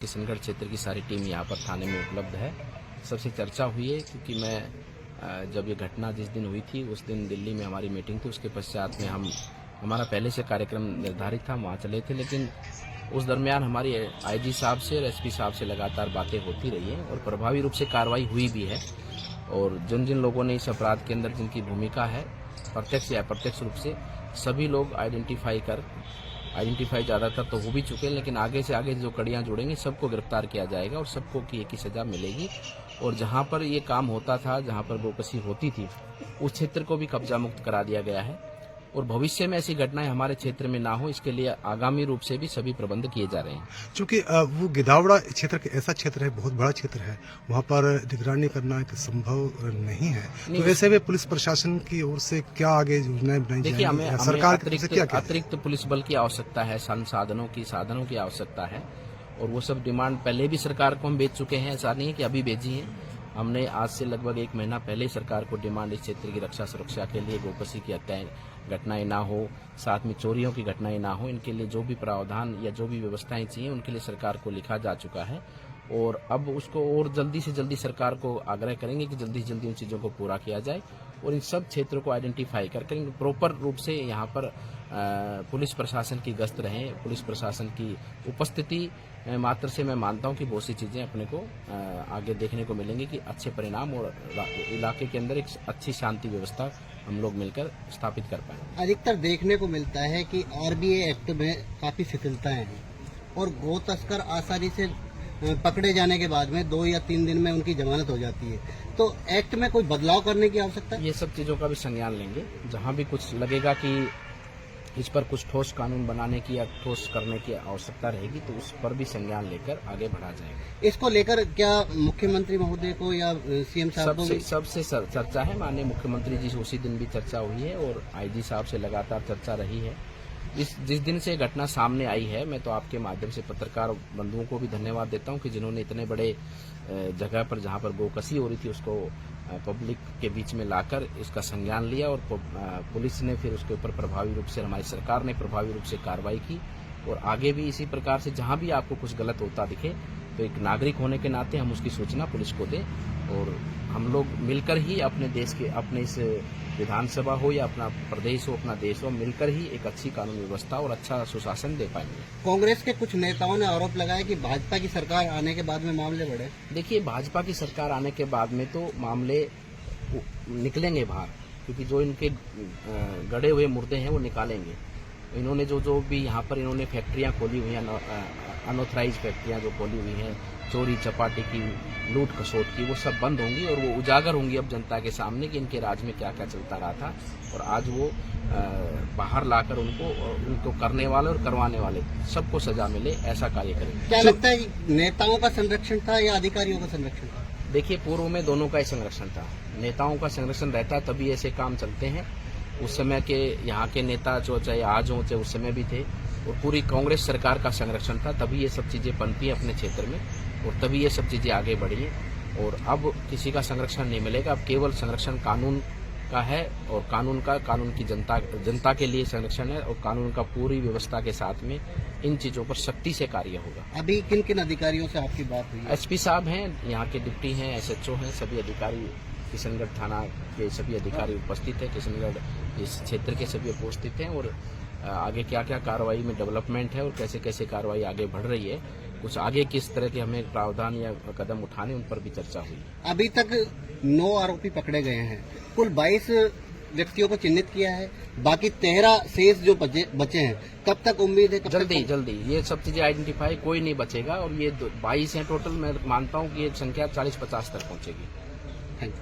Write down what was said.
किशनगढ़ क्षेत्र की सारी टीम यहाँ पर थाने में उपलब्ध है। सबसे चर्चा हुई है क्योंकि मैं जब ये घटना जिस दिन हुई थी उस दिन दिल्ली में हमारी मीटिंग थी, उसके पश्चात में हमारा पहले से कार्यक्रम निर्धारित था, वहाँ चले थे। लेकिन उस दरमियान हमारी आईजी साहब से और एसपी साहब से लगातार बातें होती रही हैं और प्रभावी रूप से कार्रवाई हुई भी है। और जिन जिन लोगों ने इस अपराध के अंदर जिनकी भूमिका है, प्रत्यक्ष या अप्रत्यक्ष रूप से, सभी लोग आइडेंटिफाई ज़्यादातर तो हो भी चुके हैं, लेकिन आगे से आगे जो कड़ियाँ जुड़ेंगी सबको गिरफ्तार किया जाएगा और सबको की एक ही सज़ा मिलेगी। और जहाँ पर ये काम होता था, जहाँ पर गोकशी होती थी, उस क्षेत्र को भी कब्जा मुक्त करा दिया गया है और भविष्य में ऐसी घटनाएं हमारे क्षेत्र में ना हो, इसके लिए आगामी रूप से भी सभी प्रबंध किए जा रहे हैं। चूंकि वो गिदावड़ा क्षेत्र ऐसा क्षेत्र है, बहुत बड़ा क्षेत्र है, वहाँ पर निगरानी करना संभव नहीं है, तो ऐसे में पुलिस प्रशासन की ओर से क्या आगे योजनाएं बनाई जाएंगी? हमें सरकार अतिरिक्त पुलिस बल की आवश्यकता है, साधनों की आवश्यकता है और वो सब डिमांड पहले भी सरकार को हम भेज चुके हैं, ऐसा नहीं है कि अभी भेजी है। हमने आज से लगभग 1 महीना पहले सरकार को डिमांड इस क्षेत्र की रक्षा सुरक्षा के लिए, गोकशी की घटनाएं ना हो, साथ में चोरियों की घटनाएं ना हो, इनके लिए जो भी प्रावधान या जो भी व्यवस्थाएं चाहिए उनके लिए सरकार को लिखा जा चुका है। और अब उसको और जल्दी से जल्दी सरकार को आग्रह करेंगे कि जल्दी से जल्दी उन चीज़ों को पूरा किया जाए और इन सब क्षेत्रों को आइडेंटिफाई करके प्रॉपर रूप से यहाँ पर पुलिस प्रशासन की गश्त रहे, पुलिस प्रशासन की उपस्थिति मात्र से मैं मानता हूँ कि बहुत सी चीज़ें अपने को आगे देखने को मिलेंगी कि अच्छे परिणाम और इलाके के अंदर एक अच्छी शांति व्यवस्था हम लोग मिलकर स्थापित कर पाएंगे। अधिकतर देखने को मिलता है कि आरबीए एक्ट में काफ़ी शिथिलताएं हैं और गो तस्कर आसानी से पकड़े जाने के बाद में 2 या 3 दिन में उनकी जमानत हो जाती है, तो एक्ट में कोई बदलाव करने की आवश्यकता है? ये सब चीज़ों का भी संज्ञान लेंगे। जहाँ भी कुछ लगेगा कि इस पर कुछ ठोस कानून बनाने की या ठोस करने की आवश्यकता रहेगी तो उस पर भी संज्ञान लेकर आगे बढ़ा जाएगा। इसको लेकर क्या मुख्यमंत्री महोदय को या सीएम साहब को? सबसे चर्चा है, माननीय मुख्यमंत्री जी से उसी दिन भी चर्चा हुई है और आईजी साहब से लगातार चर्चा रही है। जिस दिन से घटना सामने आई है, मैं तो आपके माध्यम से पत्रकार बंधुओं को भी धन्यवाद देता हूं कि जिन्होंने इतने बड़े जगह पर जहां पर गोकशी हो रही थी उसको पब्लिक के बीच में लाकर इसका संज्ञान लिया और पुलिस ने फिर उसके ऊपर प्रभावी रूप से, हमारी सरकार ने प्रभावी रूप से कार्रवाई की। और आगे भी इसी प्रकार से जहां भी आपको कुछ गलत होता दिखे तो एक नागरिक होने के नाते हम उसकी सूचना पुलिस को दें और हम लोग मिलकर ही अपने देश के, अपने इस विधानसभा हो या अपना प्रदेश हो, अपना देश हो, मिलकर ही एक अच्छी कानून व्यवस्था और अच्छा सुशासन दे पाएंगे। कांग्रेस के कुछ नेताओं ने आरोप लगाया कि भाजपा की सरकार आने के बाद में मामले बढ़े। देखिए, भाजपा की सरकार आने के बाद में तो मामले निकलेंगे बाहर, क्योंकि जो इनके गड़े हुए मुर्दे हैं वो निकालेंगे। इन्होंने जो भी यहाँ पर इन्होंने फैक्ट्रियाँ खोली हुई हैं, अनऑथराइज फैक्ट्रियाँ जो खोली हुई हैं, चोरी चपाटी की, लूट खसोट की, वो सब बंद होंगी और वो उजागर होंगी अब जनता के सामने कि इनके राज में क्या क्या चलता रहा था। और आज वो बाहर लाकर उनको करने वाले और करवाने वाले सबको सजा मिले, ऐसा कार्य करेंगे। क्या लगता है नेताओं का संरक्षण था या अधिकारियों का संरक्षण था? देखिए, पूर्व में दोनों का ही संरक्षण था। नेताओं का संरक्षण रहता तभी ऐसे काम चलते हैं। उस समय के यहाँ के नेता जो चाहे आज हो चाहे उस समय भी थे, और पूरी कांग्रेस सरकार का संरक्षण था, तभी ये सब चीज़ें पनपी हैं अपने क्षेत्र में और तभी ये सब चीज़ें आगे बढ़ी हैं। और अब किसी का संरक्षण नहीं मिलेगा, अब केवल संरक्षण कानून का है और कानून की जनता के लिए संरक्षण है और कानून का पूरी व्यवस्था के साथ में इन चीज़ों पर सख्ती से कार्य होगा। अभी किन किन अधिकारियों से आपकी बात हुई? एसपी साहब हैं, यहाँ के डिप्टी हैं, एसएचओ हैं, सभी अधिकारी, किशनगढ़ थाना के सभी अधिकारी उपस्थित हैं, किशनगढ़ इस क्षेत्र के सभी उपस्थित हैं और आगे क्या क्या कार्रवाई में डेवलपमेंट है और कैसे कैसे कार्रवाई आगे बढ़ रही है, कुछ आगे किस तरह के हमें प्रावधान या कदम उठाने, उन पर भी चर्चा हुई। अभी तक 9 आरोपी पकड़े गए हैं, कुल 22 व्यक्तियों को चिन्हित किया है, बाकी 13 शेष जो बचे हैं, कब तक उम्मीद है? जल्दी ये सब चीजें आइडेंटिफाई, कोई नहीं बचेगा और ये 22 हैं टोटल। मैं मानता हूँ कि ये संख्या 40-50 तक पहुंचेगी। Thank you.